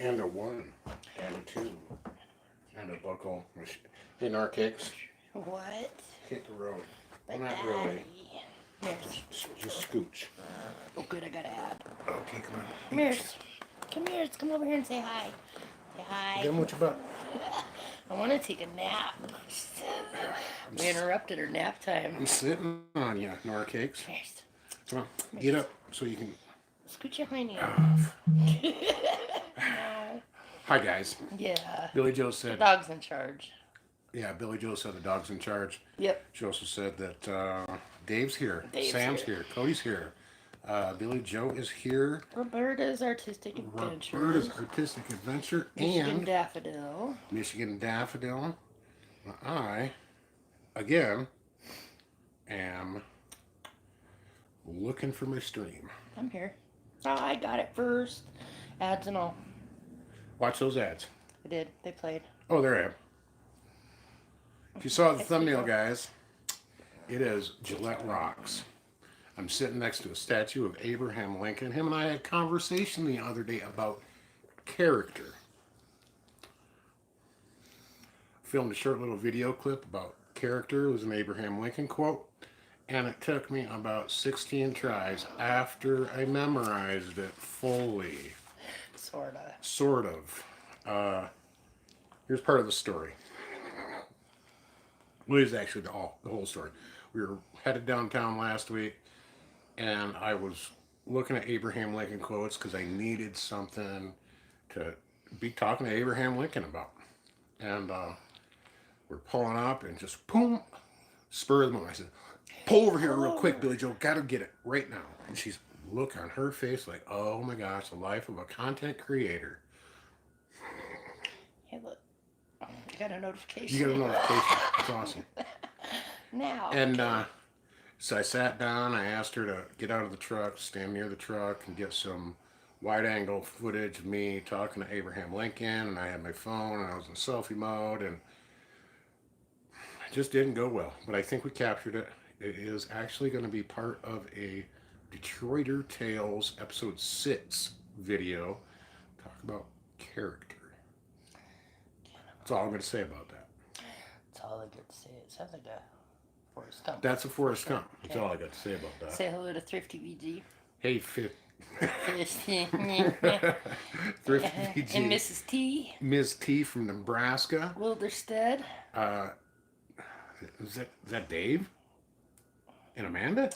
and a 1, and a 2, and a buckle. In our kicks, What? hit the road. But Well, not Daddy. really. Mears. Just scooch. Oh, good, I gotta add. Okay, come on. Mears. Come here, come over here and say hi. Say hi. Give him what you butt. I want to take a nap. We interrupted her nap time. I'm sitting on you, Nora Cakes. Mears. Come on, get up so you can. Scoot your hiney up. No. Hi, guys. Yeah. Billy Joe The said. dog's in charge. Yeah, Billy Joe said the dog's in charge. Yep. She also said that Dave's here, Dave's Sam's here. here, Cody's here, Billy Joe is here, Roberta's Artistic Adventure. Roberta's Artistic Adventure, Michigan and Daffodil. Michigan Daffodil. I, again, am looking for my stream. I'm here. Oh, I got it first. Ads and all. Watch those ads. I did. They played. Oh, there I am. If you saw the thumbnail, guys, it is Gillette Rocks. I'm sitting next to a statue of Abraham Lincoln. Him and I had a conversation the other day about character. Filmed a short little video clip about character. It was an Abraham Lincoln quote. And it took me about 16 tries after I memorized it fully. Sorta. Sort of. Here's part of the story. Well, it's actually the whole story. We were headed downtown last week, and I was looking at Abraham Lincoln quotes because I needed something to be talking to Abraham Lincoln about. And we're pulling up, and just boom, spur of the moment. I said, "Pull over here real quick, Billy Joe. Gotta get it right now." And she's look on her face like, "Oh my gosh, the life of a content creator." Hey, look. You got a notification. You got a notification. It's awesome. Now. And so I sat down. I asked her to get out of the truck, stand near the truck, and get some wide-angle footage of me talking to Abraham Lincoln. And I had my phone, and I was in selfie mode, and it just didn't go well. But I think we captured it. It is actually going to be part of a Detroiter Tales episode 6 video. Talk about character. That's all I'm going to say about that. That's all I got to say. It sounds like a Forrest Gump. That's a Forrest Gump. That's all I got to say about that. Say hello to Thrifty VG. Hey, Thrifty And VG. Mrs. T. Ms. T from Nebraska. Wilderstead. Is that Dave? And Amanda?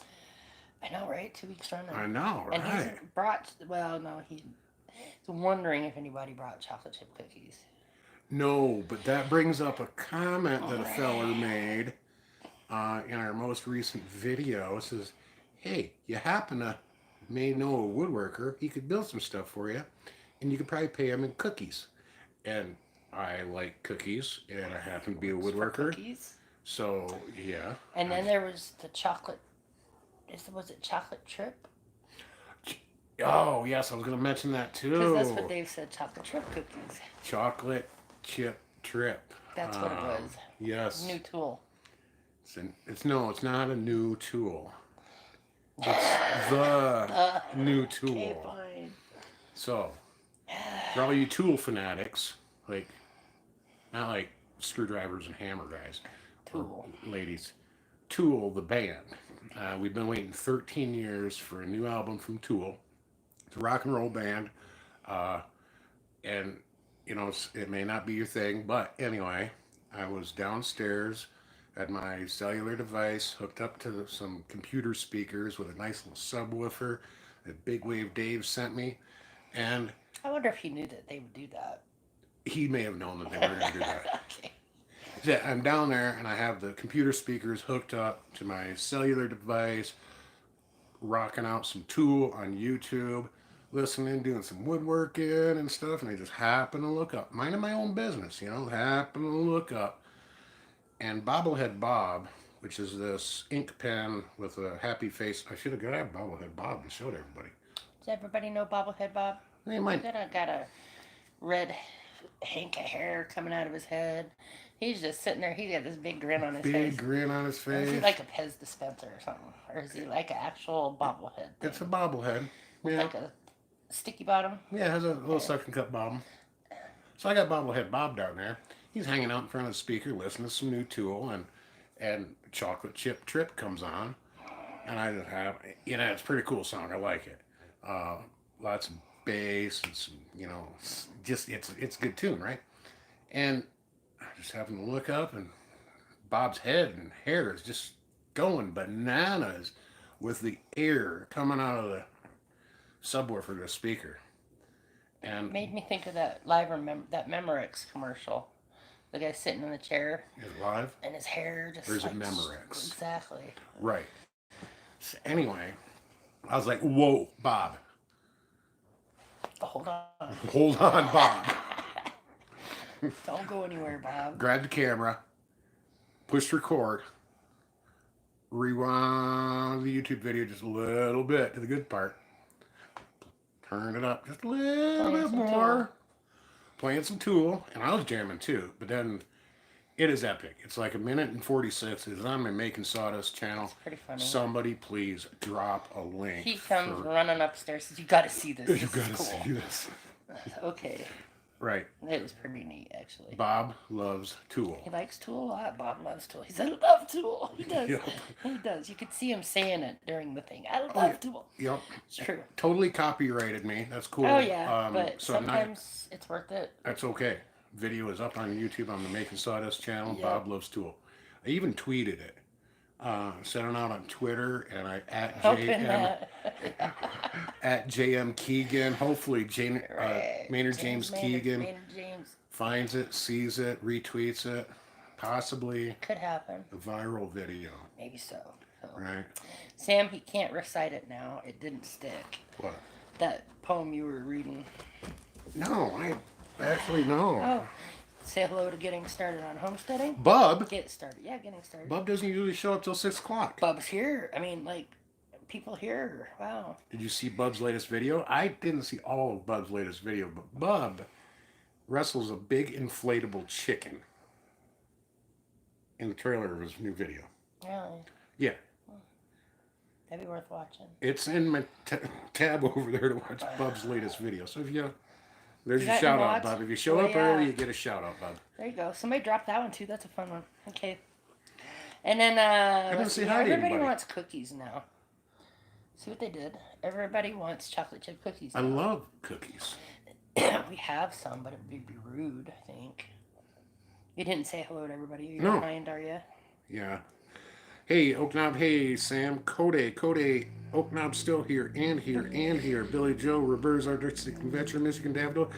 I know, right? 2 weeks running. I know, And right. he's brought, well, no, he's wondering if anybody brought chocolate chip cookies. No, but that brings up a comment that a feller made in our most recent video. It says, "Hey, you happen to may know a woodworker. He could build some stuff for you, and you could probably pay him in cookies." And I like cookies, and I happen to be a woodworker. Cookies. So, yeah. And then there was the chocolate, was it chocolate trip? Oh, yes, I was going to mention that too. Because that's what Dave said, chocolate trip cookies. Chocolate chip trip. That's what it was. Yes. New tool. It's not a new tool. It's the new tool. Okay, fine. So, for all you tool fanatics, like, not like screwdrivers and hammer guys, Tool. or ladies, Tool, the band. We've been waiting 13 years for a new album from Tool. It's a rock and roll band. And, you know, it may not be your thing, but anyway, I was downstairs, had my cellular device hooked up to some computer speakers with a nice little subwoofer that Big Wave Dave sent me, and I wonder if he knew that they would do that. he may have known that they were going to do that. Okay. Yeah, I'm down there, and I have the computer speakers hooked up to my cellular device, rocking out some Tool on YouTube, listening, doing some woodworking and stuff, and I just happen to look up, minding my own business, you know, happen to look up, and Bobblehead Bob, which is this ink pen with a happy face. I should have got Bobblehead Bob and showed everybody. Does everybody know Bobblehead Bob? They might. Got a red hank of hair coming out of his head. He's just sitting there. He's got this big grin on his face. Big grin on his Or is he face. like a Pez dispenser or something? Or is he like an actual bobblehead thing? It's a bobblehead. Yeah. Like a sticky bottom? Yeah, it has a little suction cup bottom. So I got Bobblehead Bob down there. He's hanging out in front of the speaker, listening to some new Tool, and Chocolate Chip Trip comes on, and I just have, it's a pretty cool song. I like it. Lots of bass and some, just it's a good tune, right? And I just happened to look up, and Bob's head and hair is just going bananas with the air coming out of the subwoofer to the speaker. And Made me think of that that Memorex commercial. The guy sitting in the chair is live. and his hair just There's like a Memorex. exactly. Right. So anyway, I was like, "Whoa, Bob! Hold on. Hold on, Bob! Don't go anywhere, Bob." Grab the camera, push record, rewind the YouTube video just a little bit to the good part, turn it up just a little bit more, playing some Tool, and I was jamming too. But then it is epic. It's like 1:46. It's on my Making Sawdust channel. It's pretty funny. Somebody please drop a link. He comes running upstairs. Says, "You got to see this. You gotta cool." see this. Okay. Right. It was pretty neat, actually. Bob loves Tool. He likes Tool a lot. Bob loves Tool. He said, "I love Tool." He does. Yep. He does. You could see him saying it during the thing. "I love Tool." Yep. It's true. Totally copyrighted me. That's cool. Oh yeah, but so sometimes it's worth it. that's okay. Video is up on YouTube on the Making Sawdust channel. Yep. Bob loves Tool. I even tweeted it. Sent it out on Twitter, and I at JM Keegan. Hopefully, Maynard James Keegan Maynard James. finds it, sees it, retweets it. Possibly Could happen. a viral video. Maybe so. Right? Sam, he can't recite it now. It didn't stick. What? That poem you were reading. No, I actually no. Oh. Say hello to getting started on homesteading. Bub. Get started. Yeah, getting started. Bub doesn't usually show up till 6 o'clock. Bub's here. I mean, like, people here. Wow. Did you see Bub's latest video? I didn't see all of Bub's latest video, but Bub wrestles a big inflatable chicken in the trailer of his new video. Really? Yeah. That'd be worth watching. It's in my tab over there to watch Bub's latest video. So if there's You your got shout your out, mods? Bub. If you show up early, you get a shout out, Bub. There you go. Somebody dropped that one too. That's a fun one. Okay. And then didn't say hi to everybody anybody. wants cookies now. See what they did? Everybody wants chocolate chip cookies now. I love cookies. We have some, but it would be rude, I think. You didn't say hello to everybody. You're No. behind, are you? Yeah. Hey, Oaknob. Hey, Sam. Code. Oaknob's still here and here and here. Billy Joe, Roberta's Artistic Convention, Michigan Daffodil,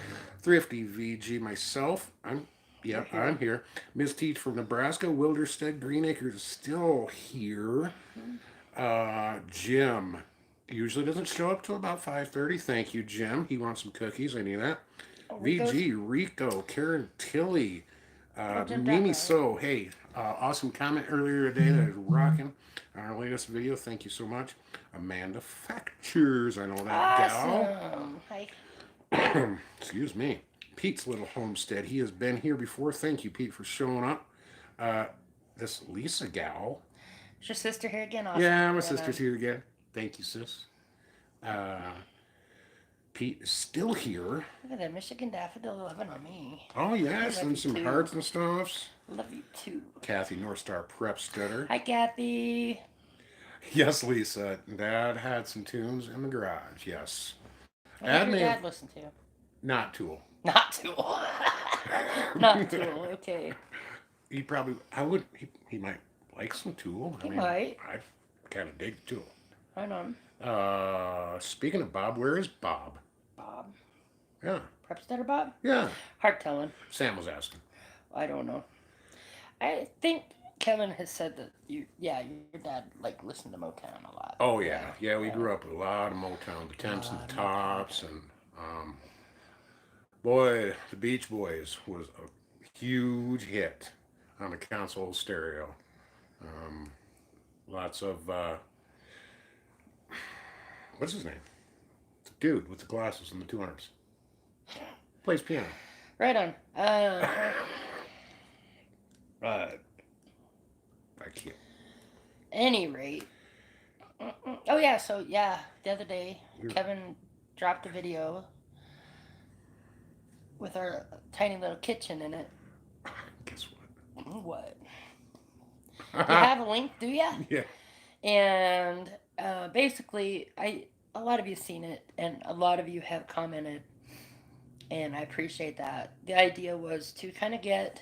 Thrifty VG, myself. I'm here. Ms. Teach from Nebraska, Wilderstead, Green Acres is still here. Jim usually doesn't show up till about 5:30. Thank you, Jim. He wants some cookies. I knew that. VG, Rico, Karen Tilly, Mimi So. Hey, awesome comment earlier today that is rocking on our latest video. Thank you so much. Amanda Factures. I know that Awesome. Hi. gal. Excuse me. Pete's little homestead. He has been here before. Thank you, Pete, for showing up. This Lisa gal. Is your sister here again? Awesome. Yeah, my sister's here again. Thank you, sis. Pete is still here. Look at that Michigan Daffodil loving on me. Oh, yes, and some hearts and stuffs. Love you too. Kathy, North Star Prep Stutter. Hi, Kathy. Yes, Lisa. Dad had some tunes in the garage, yes. What did your dad listen to? Not Tool. Not Tool. Not Tool, okay. He might like some Tool. He might. I kind of dig Tool. Right on. Speaking of Bob, where is Bob? Bob. Yeah. Prep Stutter Bob? Yeah. Hard telling. Sam was asking. I don't know. I think Kevin has said that your dad listened to Motown a lot. Oh yeah, we grew up with a lot of Motown, the Temps and the Tops, and boy, the Beach Boys was a huge hit on the console stereo. Lots of what's his name? The dude with the glasses and the two arms. Plays piano. Right on. I can't. Any rate. Oh yeah, so the other day Kevin dropped a video with our tiny little kitchen in it. Guess What? You what? have a link, do ya? Yeah. And basically, a lot of you seen it, and a lot of you have commented, and I appreciate that. The idea was to kind of get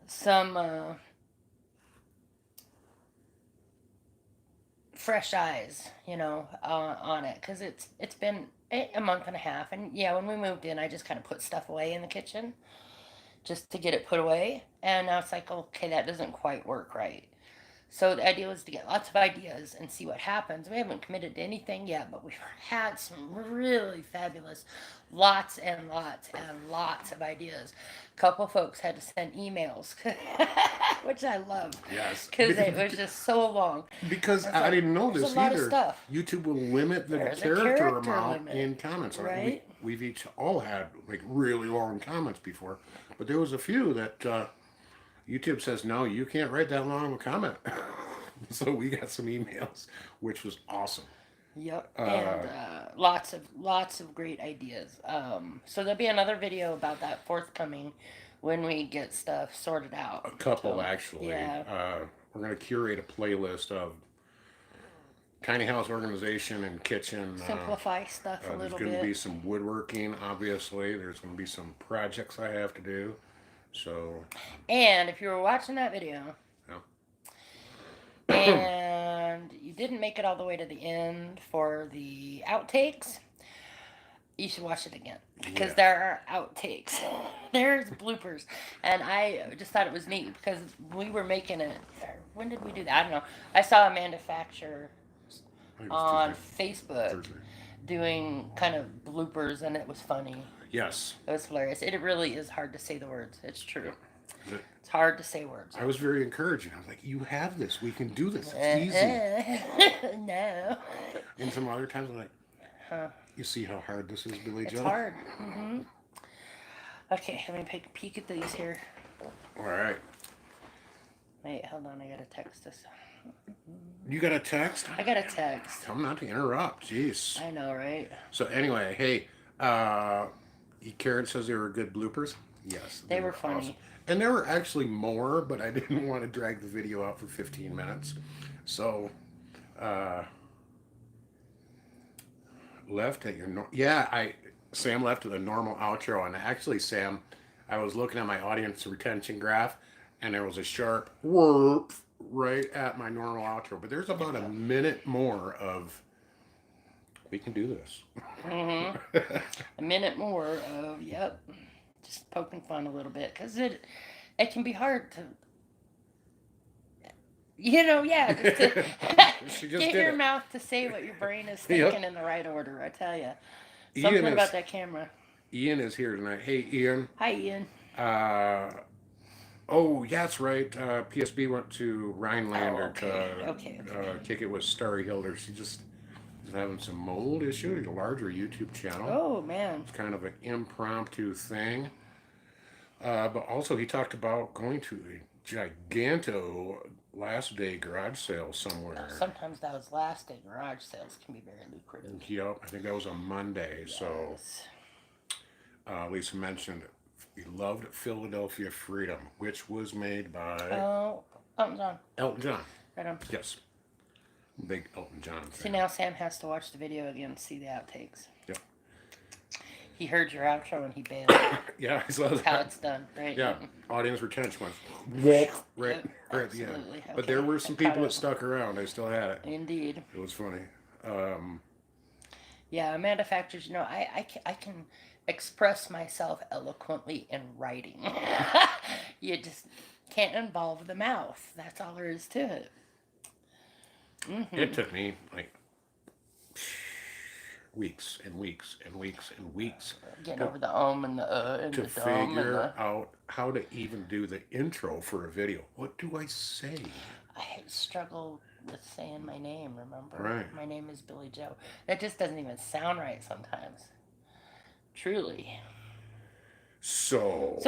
some fresh eyes, on it, because it's been a month and a half, and yeah, when we moved in, I just kind of put stuff away in the kitchen just to get it put away, and now it's like, okay, that doesn't quite work right. So the idea was to get lots of ideas and see what happens. We haven't committed to anything yet, but we've had some really fabulous, lots and lots and lots of ideas. A couple folks had to send emails, which I love, Yes. because it was just so long. Because It's I like, didn't know there's this a lot of either. stuff. YouTube will limit the There's a character character amount limit, in comments. Like, right? we've each all had like really long comments before, but there was a few that YouTube says no, you can't write that long of a comment. So we got some emails, which was awesome. Yep, and lots of great ideas. So there'll be another video about that forthcoming when we get stuff sorted out. A couple So, actually. yeah. We're gonna curate a playlist of tiny house organization and kitchen. Simplify stuff a There's little going to be bit. some woodworking, obviously. There's going to be some projects I have to do. So, And if you were watching that video yeah. and you didn't make it all the way to the end for the outtakes, you should watch it again, because Yeah. there are outtakes. There's bloopers. And I just thought it was neat because we were making it. When did we do that? I don't know. I saw a manufacturer I think it was on Tuesday, Facebook Thursday. doing kind of bloopers, and it was funny. Yes. It was hilarious. It really is hard to say the words. It's true. But It's hard to say words. I was very encouraging. I was like, you have this. We can do this. It's easy. No. And some other times I'm like, Huh. you see how hard this is, Billy It's Joe? hard. Okay, let me take a peek at these here. All right. Wait, hold on. I gotta text this. You got a text? I got a text. Tell me not to interrupt. Jeez. I know, right? So anyway, hey, Karen says they were good bloopers. Yes, They were funny. awesome. And there were actually more, but I didn't want to drag the video out for 15 minutes. So, left at your Sam left at the normal outro, and actually, Sam, I was looking at my audience retention graph, and there was a sharp whoop right at my normal outro. But there's about a minute more of we can do this. A minute more of just poking fun a little bit, because it can be hard to just to She just get did your it. mouth to say what your brain is thinking in the right order. I tell you, Ian something is- about that camera. Ian is here tonight. Hey, Ian. Hi, Ian. Oh, yeah, that's right. PSB went to Rhinelander Okay. kick it with Starry Hilder. She just is having some mold issue. A larger YouTube channel. Oh man. It's kind of an impromptu thing. But also, he talked about going to a giganto last day garage sale somewhere. Sometimes those last day garage sales can be very lucrative. Yep, I think that was on Monday. So Yes. Lisa mentioned he loved Philadelphia Freedom, which was made by Oh, Elton John. Elton John. Right on. Yes. Big Elton John fan. See, now Sam has to watch the video again to see the outtakes. Yep. He heard your outro and he bailed. Yeah, I saw How that. it's done, right? Yeah, audience retention went right, Yep, right at the end. absolutely. But there Okay, were some I caught people that up. stuck around. They still had it. Indeed. It was funny. Yeah, manufacturers, I can express myself eloquently in writing. You just can't involve the mouth. That's all there is to it. It took me like weeks and weeks and weeks and weeks Getting over the and the and to the dumb and figure the... out how to even do the intro for a video. What do I say? I struggle with saying my name, remember? Right. My name is Billy Joe. That just doesn't even sound right sometimes. Truly. So,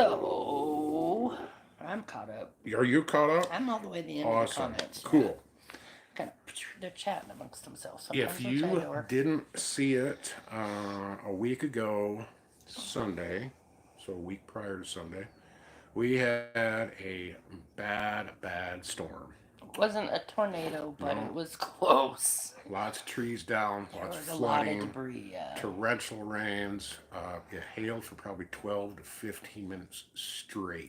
I'm caught up. Are you caught up? I'm all the way to the end of the Awesome. comments. Cool. Kind of, they're chatting amongst themselves. Sometimes If they'll you chat over. didn't see it a week ago, Sunday, so a week prior to Sunday, we had a bad storm. It wasn't a tornado, but it No, was close. lots of trees down, There lots of was a lot of flooding, debris. torrential rains. It hailed for probably 12 to 15 minutes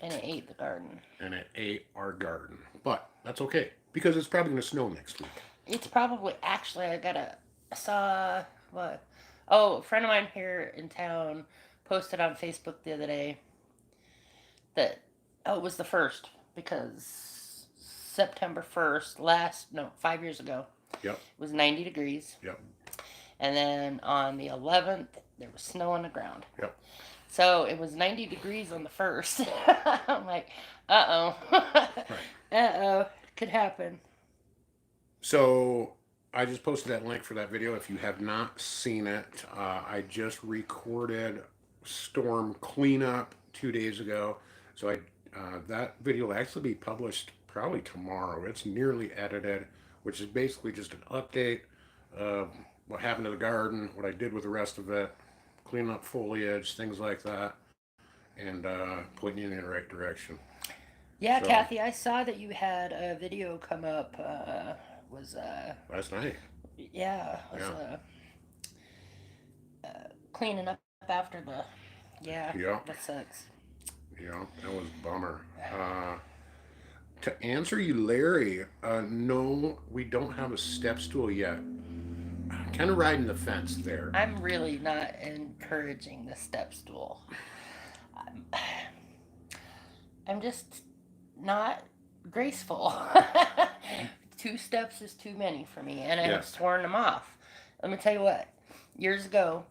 And straight, it ate the garden. and it ate our garden. But that's okay because it's probably going to snow next week. It's probably actually I saw what? Oh, a friend of mine here in town posted on Facebook the other day that it was the first because September 1st, last no 5 years ago, Yep, it was 90 degrees, yep, and then on the 11th there was snow on the ground. yep. So it was 90 degrees on the first. I'm like, uh Right. oh, could happen. So I just posted that link for that video. If you have not seen it, I just recorded storm cleanup 2 days ago. So that video will actually be published probably tomorrow. It's nearly edited, which is basically just an update of what happened to the garden, what I did with the rest of it, cleaning up foliage, things like that, and pointing you in the right direction. Yeah, So Kathy, I saw that you had a video come up. Was last night, yeah, was yeah, cleaning up after the yeah. yeah, That sucks. yeah, that was a bummer. To answer you, Larry, no, we don't have a step stool yet. Kind of riding the fence there. I'm really not encouraging the step stool. I'm, I'm just not graceful. 2 steps is too many for me, and I have Yes. torn them off. Let me tell you what. Years ago,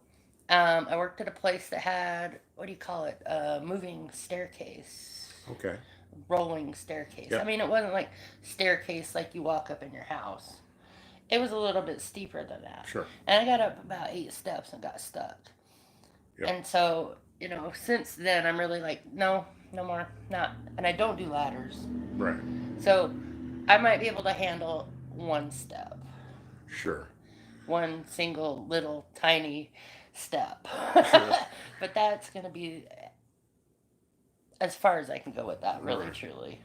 I worked at a place that had what do you call it? Moving staircase, Okay. rolling staircase. I Yep. mean, it wasn't like staircase like you walk up in your house. It was a little bit steeper than that, Sure. and I got up about 8 steps and got stuck. Yep. And so, since then, I'm really like, no, no more, not. And I don't do ladders. Right. So I might be able to handle 1 step, Sure. one single little tiny step. Sure. But that's going to be as far as I can go with that, really, Right. truly.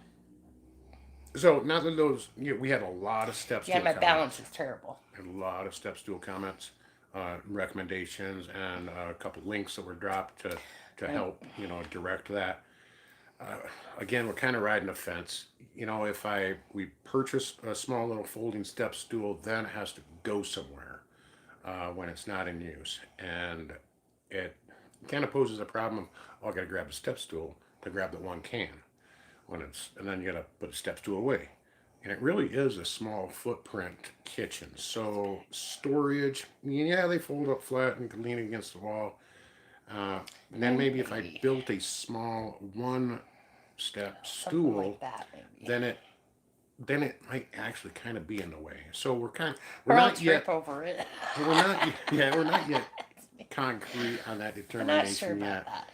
So now that we had a lot of step Yeah, stool my balance comments, is terrible. and a lot of step stool comments, recommendations, and a couple links that were dropped to And help direct that. Uh, Again, we're kind of riding the fence. If we purchase a small little folding step stool, then it has to go somewhere when it's not in use, and it kind of poses a problem of, oh, I got to grab a step stool to grab the one can and then you got to put a step stool away, and it really is a small footprint kitchen. So storage, yeah, they fold up flat and can lean against the wall. And then maybe if I maybe built a small one step something like stool, that, maybe. then it might actually kind of be in the way. So we're Or I'll not yet trip over it. we're not yet concrete on that I'm not sure determination about yet. that.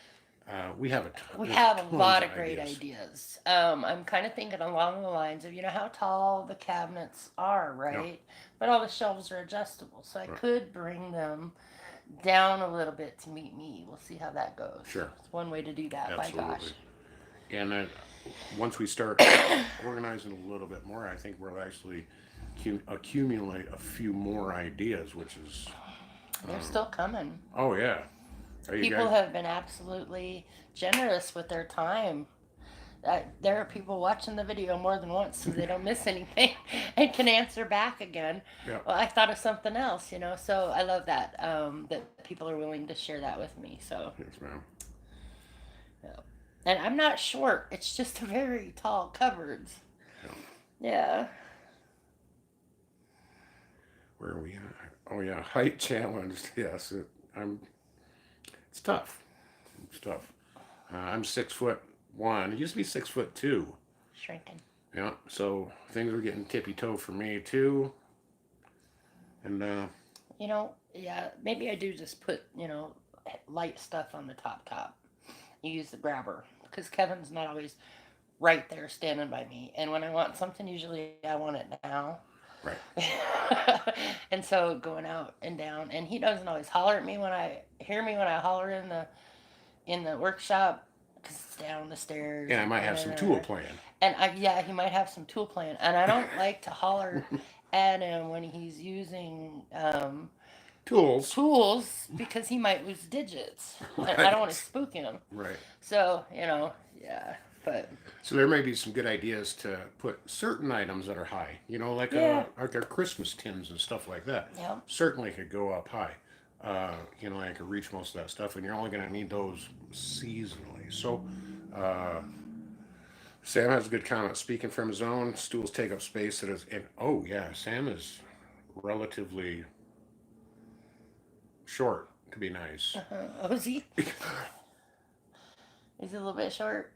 We There's have a tons lot of of great ideas. ideas. I'm kind of thinking along the lines of, how tall the cabinets are, Yeah, right? But all the shelves are adjustable, so I right. could bring them down a little bit to meet me. We'll see how that goes. Sure, It's one way to do that, by absolutely. gosh. And then once we start organizing a little bit more, I think we'll actually accumulate a few more ideas, which is, They're um, still coming. oh yeah. Are you People guys? have been absolutely generous with their time. There are people watching the video more than once so they don't miss anything and can answer back again. Yeah. Well, I thought of something else, so I love that, that people are willing to share that with me. So, Yes, ma'am. yeah. And I'm not short, it's just very tall cupboards. Yeah. Yeah. Where are we at? Oh yeah, height challenged. Yes, it's tough. It's tough. I'm 6'1". It used to be 6'2". Shrinking. Yeah, so things are getting tippy toe for me too. And Yeah, maybe I do just put, light stuff on the top. You use the grabber because Kevin's not always right there standing by me. And when I want something, usually I want it now. right, And so going out and down, and he doesn't always holler at me when I hear me when I holler in the in the workshop because it's down the stairs. Yeah, I might have some tool And playing. yeah, he might have some tool playing, and I don't like to holler at him when he's using Tools. tools because he might lose digits. And I don't want to Right. spook him. Right. So, yeah. But So there may be some good ideas to put certain items that are high, yeah, like our Christmas tins and stuff like that. yeah. Certainly could go up high. I could reach most of that stuff, and you're only going to need those seasonally. So, uh, Sam has a good comment. Speaking from his own, stools take up space that is, and oh yeah, Sam is relatively short to be nice. Oh, is he? He's a little bit short.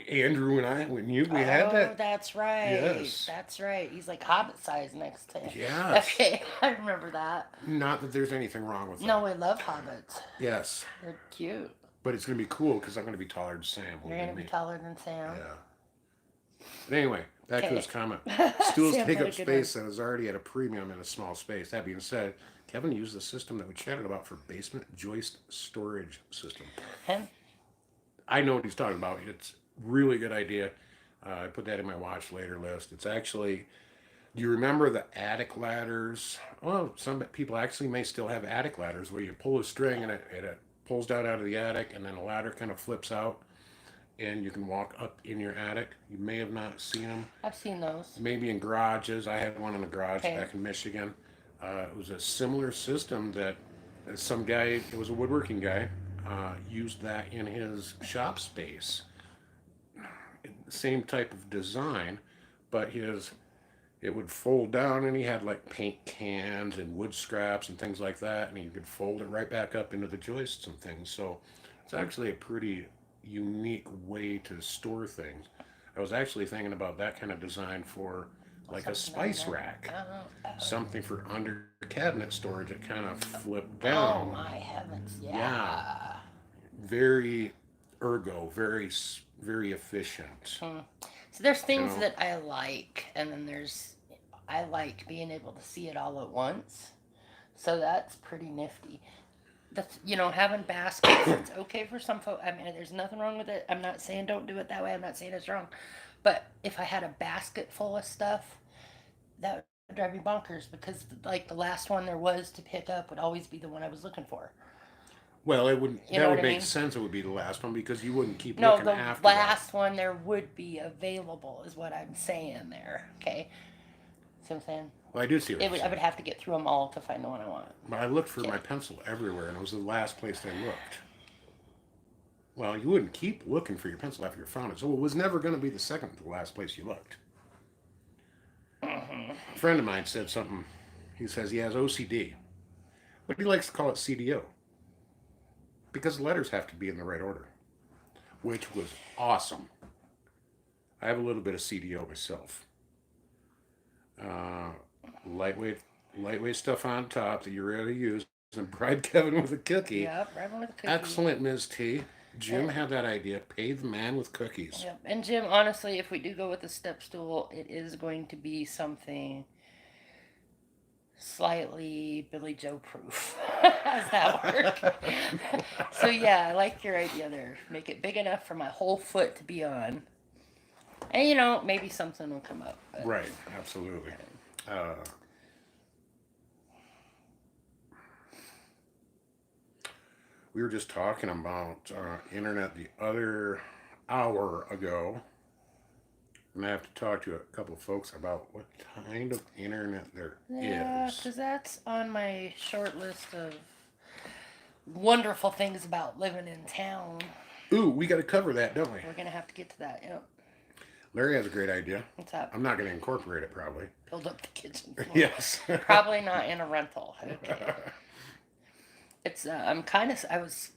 Andrew and I, we had Oh, that. that's right. Yes. That's right. He's like Hobbit size next to him. Yes. Okay, I remember that. Not that there's anything wrong with No, that. we love hobbits. Yes. They're cute. But it's going to be cool because I'm going to be taller than Sam. You're gonna be taller than Sam. Yeah. But anyway, back to Okay. his comment. Stools Sam take had up a good space that is already at a premium in a small space. That being said, Kevin used the system that we chatted about for basement joist storage system. Him? I know what he's talking about. It's really good idea. I put that in my watch later list. It's actually, do you remember the attic ladders? Well, some people actually may still have attic ladders where you pull a string and it pulls down out of the attic, and then the ladder kind of flips out and you can walk up in your attic. You may have not seen them. I've seen those. Maybe in garages. I had one in the garage Okay. back in Michigan. It was a similar system that some guy, it was a woodworking guy, used that in his shop space. Same type of design, but it would fold down, and he had like paint cans and wood scraps and things like that, and you could fold it right back up into the joists and things. So it's actually a pretty unique way to store things. I was actually thinking about that kind of design for like a Something like spice that. rack, Oh. something for under cabinet storage that kind of flipped Oh down. my heavens! Yeah. Yeah. Very very efficient. Hmm. So there's things know? that I like, and then I like being able to see it all at once. So that's pretty nifty. Having baskets, it's okay for some folks. I mean, there's nothing wrong with it. I'm not saying don't do it that way. I'm not saying it's wrong. But if I had a basket full of stuff, that would drive me bonkers because, like, the last one there was to pick up would always be the one I was looking for. Well, it wouldn't. You That know would what I make mean? sense. It would be the last one because you wouldn't keep No, looking the after that. last one there would be available, is what I'm saying there. Okay? See what I'm saying? Well, I do see what I you're would saying. have to get through them all to find the one I want. But I looked for Yeah. my pencil everywhere, and it was the last place I looked. Well, you wouldn't keep looking for your pencil after you found it, so it was never going to be the second to the last place you looked. Mm-hmm. A friend of mine said something. He says he has OCD, but he likes to call it CDO because the letters have to be in the right order, which was awesome. I have a little bit of CDO myself. Uh, lightweight, lightweight stuff on top that you're ready to use, and bribe Kevin with a cookie. Yep, right one with the cookie. Excellent, Ms. T. Jim Yep. had that idea. Pay the man with cookies. Yep. And Jim, honestly, if we do go with the step stool, it is going to be something slightly Billy Joe proof. How's that work? So yeah, I like your idea there. Make it big enough for my whole foot to be on. And maybe something will come up. But Right, absolutely. Uh, we were just talking about internet the other hour ago, and I have to talk to a couple of folks about what kind of internet there yeah, is. because that's on my short list of wonderful things about living in town. Ooh, we got to cover that, don't we? We're gonna have to get to that. Yep. Larry has a great idea. What's up? I'm not going to incorporate it, probably. Build up the kitchen floor. Yes. Probably not in a rental. Okay. It's I was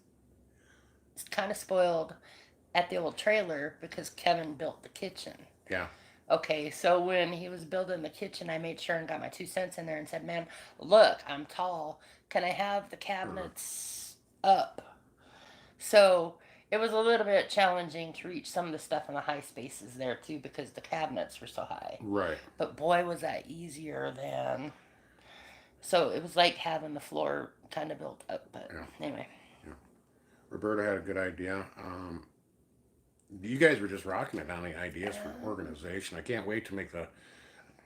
kind of spoiled at the old trailer because Kevin built the kitchen. Yeah. Okay, so when he was building the kitchen, I made sure and got my 2 cents in there and said, "Man, look, I'm tall. Can I have the cabinets up?" So it was a little bit challenging to reach some of the stuff in the high spaces there too because the cabinets were so high. Right. But boy, was that easier than. So it was like having the floor kind of built up. But Yeah. anyway. Roberta had a good idea. You guys were just rocking it on the ideas for organization. I can't wait to make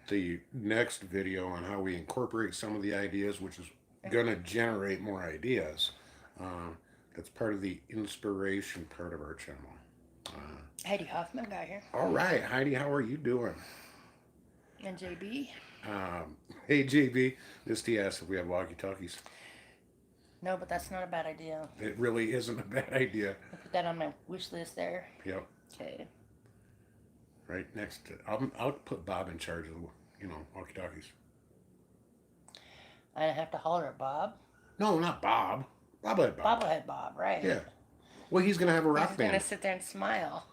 the next video on how we incorporate some of the ideas, which is going to generate more ideas. Uh, that's part of the inspiration part of our channel. Uh, Heidi Hoffman got here. all right, Heidi, how are you doing? And JB. Hey, JB, Misty asked if we have walkie-talkies. No, but that's not a bad idea. It really isn't a bad idea. I'll put that on my wish list there. Yep. Okay. Right next to, I'll put Bob in charge of the, walkie-talkies. I have to holler at Bob. No, not Bob. Bobblehead Bob. Bobblehead Bob, right. Yeah. Well, he's gonna have a rock He's band. going to sit there and smile.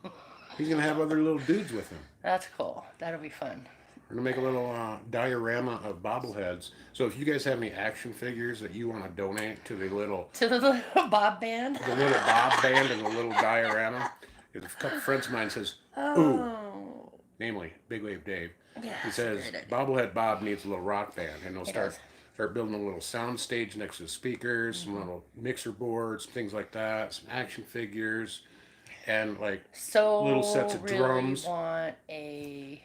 He's gonna have other little dudes with him. That's cool. That'll be fun. We're gonna make a little diorama of bobbleheads. So if you guys have any action figures that you want to donate to the little Bob band. the little Bob band and the little diorama, if a couple friends of mine says, "Ooh," Oh. namely Big Wave Dave, Yeah, he says great idea. Bobblehead Bob needs a little rock band, and they'll He start does. building a little sound stage next to the speakers, some little mixer boards, things like that, some action figures, and like So little sets of really drums. want a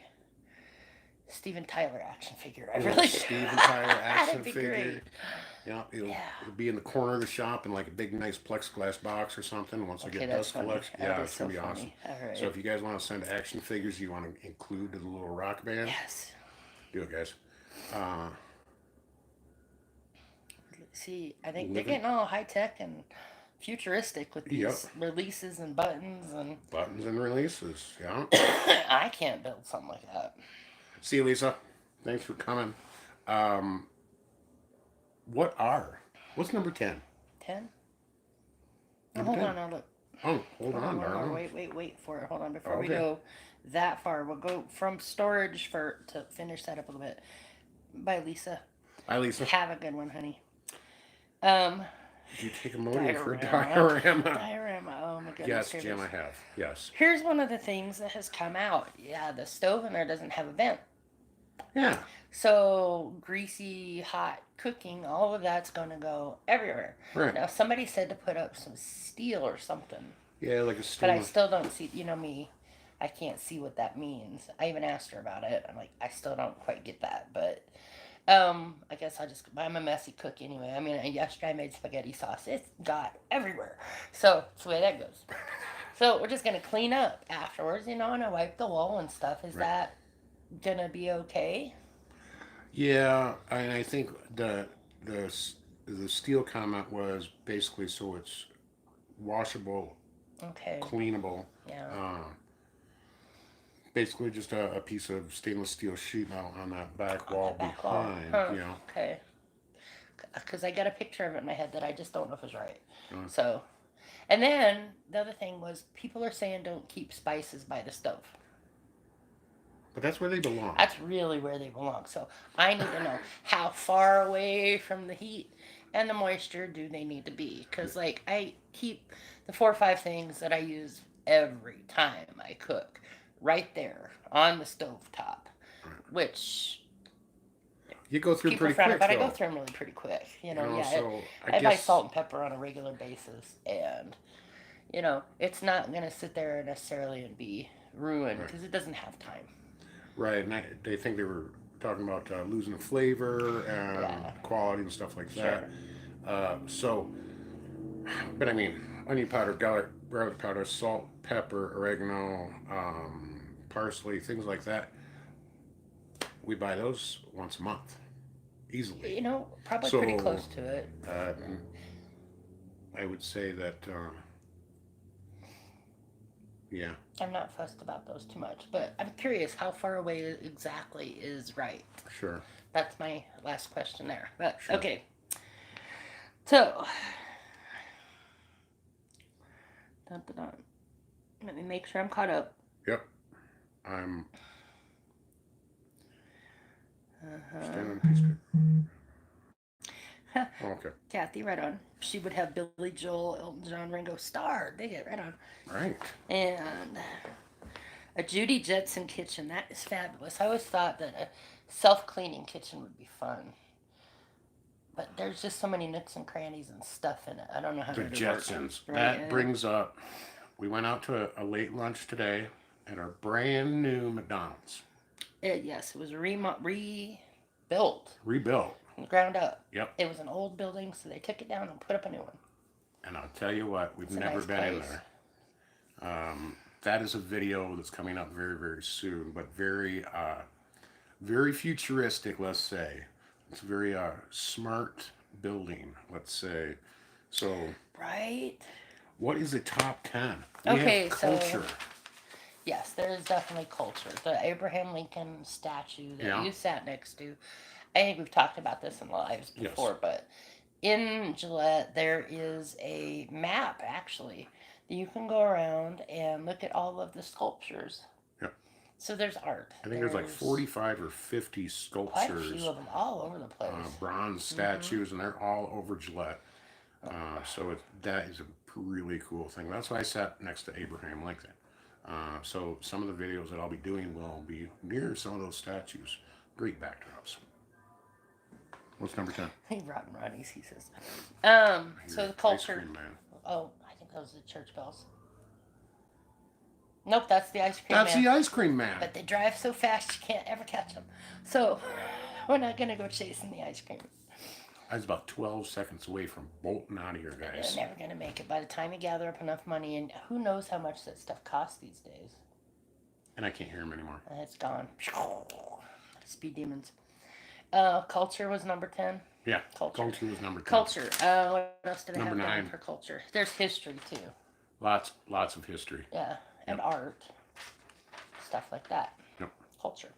Steven Tyler action figure. I a little really Steven Tyler action That'd be figure. great. Yeah, it'll Yeah. be in the corner of the shop in like a big, nice plexiglass box or something. Once I Okay, get that's dust funny. collection, That yeah, is it's gonna so be awesome. funny. All right. So if you guys want to send action figures you want to include to the little rock band, Yes. do it, guys. Uh, See, I think they're Living- getting all high tech and futuristic with these Yep. releases and buttons, and buttons and releases. Yeah. I can't build something like that. See you, Lisa. Thanks for coming. Um, what's number 10? 10? Number Hold 10. on, I'll look. Oh, hold Hold on, on, darling. wait for it. Hold on, before we Okay. go that far, we'll go from storage to finish that up a little bit. Bye, Lisa. Hi, Lisa. Have a good one, honey. Did you take a moment for a diorama? Diorama. Oh my goodness. Yes, gracious. Jim, I have. Yes. Here's one of the things that has come out. Yeah, the stove in there doesn't have a vent. Yeah. So greasy, hot cooking, all of that's going to go everywhere. Right. Now, somebody said to put up some steel or something, Yeah, like a but I stone. still don't see, me, I can't see what that means. I even asked her about it. I'm like, I still don't quite get that, but I guess I'm a messy cook anyway. I mean, yesterday I made spaghetti sauce. It's got everywhere. So that's the way that goes. So we're just going to clean up afterwards, and I wipe the wall and stuff. Is Right. that going to be okay? Yeah, and I think the steel comment was basically so it's washable, Okay. cleanable. Yeah. Basically just a piece of stainless steel sheet metal on that back wall Back wall. behind. Huh. You know. Okay. Because I got a picture of it in my head that I just don't know if it's right. Mm. So, and then the other thing was people are saying don't keep spices by the stove. But that's where they belong. That's really where they belong. So I need to know how far away from the heat and the moisture do they need to be? Because like I keep the 4 or 5 things that I use every time I cook right there on the stove top, which You go through people pretty frown quick, at, but I though. go through them really pretty quick. You know, Yeah. so I buy salt and pepper on a regular basis, and it's not gonna sit there necessarily and be ruined Right. because it doesn't have time. Right, and they think they were talking about losing the flavor and Yeah. quality and stuff like Sure. that. But I mean, onion powder, garlic powder, salt, pepper, oregano, parsley, things like that. We buy those once a month, easily. Probably So, pretty close to it. I would say that, yeah. I'm not fussed about those too much, but I'm curious how far away exactly is right. Sure. That's my last question there. But Sure. okay. So, dun, dun, dun. Let me make sure I'm caught up. Yep. I'm Uh-huh. standing on a piece of. Oh, okay. Kathy, right on. She would have Billy Joel, Elton John, Ringo Starr. They get right on. Right. And a Judy Jetson kitchen. That is fabulous. I always thought that a self-cleaning kitchen would be fun. but there's just so many nooks and crannies and stuff in it. I don't know how The to do work. Jetsons. Right? That brings up. We went out to a late lunch today at our brand new McDonald's. Yes, it was rebuilt Rebuilt. from the ground up. Yep. It was an old building, so they took it down and put up a new one. And I'll tell you what, we've It's a never nice been in place. there. That is a video that's coming up very, very soon, but very futuristic, let's say. It's a very smart building, let's say. So, Right? what is the top 10? We Okay, have so culture. yes, there is definitely culture. The Abraham Lincoln statue that Yeah. you sat next to. I think we've talked about this in the lives Yes. before, but in Gillette there is a map actually that you can go around and look at all of the sculptures. Yeah. So there's art. I think there's like 45 or 50 quite a sculptures, few of them all over the place. bronze statues, and they're all over Gillette. So that is a really cool thing. That's why I sat next to Abraham Lincoln. So some of the videos that I'll be doing will be near some of those statues. Great backdrops. What's number 10? Hey, Rotten Ronnie's, he says. So Your the culture. ice cream man. Oh, I think those are the church bells. Nope, that's the ice cream That's man. the ice cream man. But they drive so fast you can't ever catch them. So we're not gonna go chasing the ice cream. I was about 12 seconds away from bolting out of here, guys. They're never gonna make it by the time you gather up enough money, and who knows how much that stuff costs these days. And I can't hear him anymore. And it's gone. Speed demons. Culture was number 10. Yeah, Culture. culture was number 10. Culture. What else did I Number have down 9. for culture? There's history too. Lots of history. Yeah, and art, stuff like that. Yep. Culture.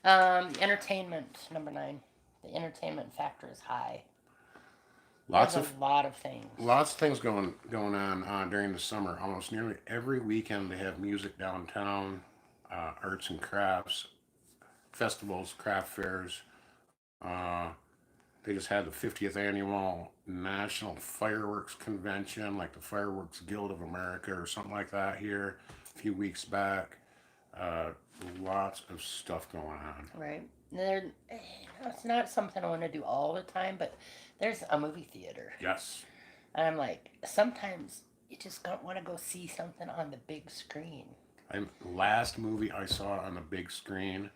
Entertainment, number 9. The entertainment factor is high. Lots There's of a lot of things. things going on during the summer. Almost nearly every weekend they have music downtown, arts and crafts, festivals, craft fairs. They just had the 50th annual National Fireworks Convention, like the Fireworks Guild of America or something like that here a few weeks back. Lots of stuff going on. Right. There, it's not something I want to do all the time, but there's a movie theater. Yes. And I'm like, sometimes you just don't want to go see something on the big screen. Last movie I saw on the big screen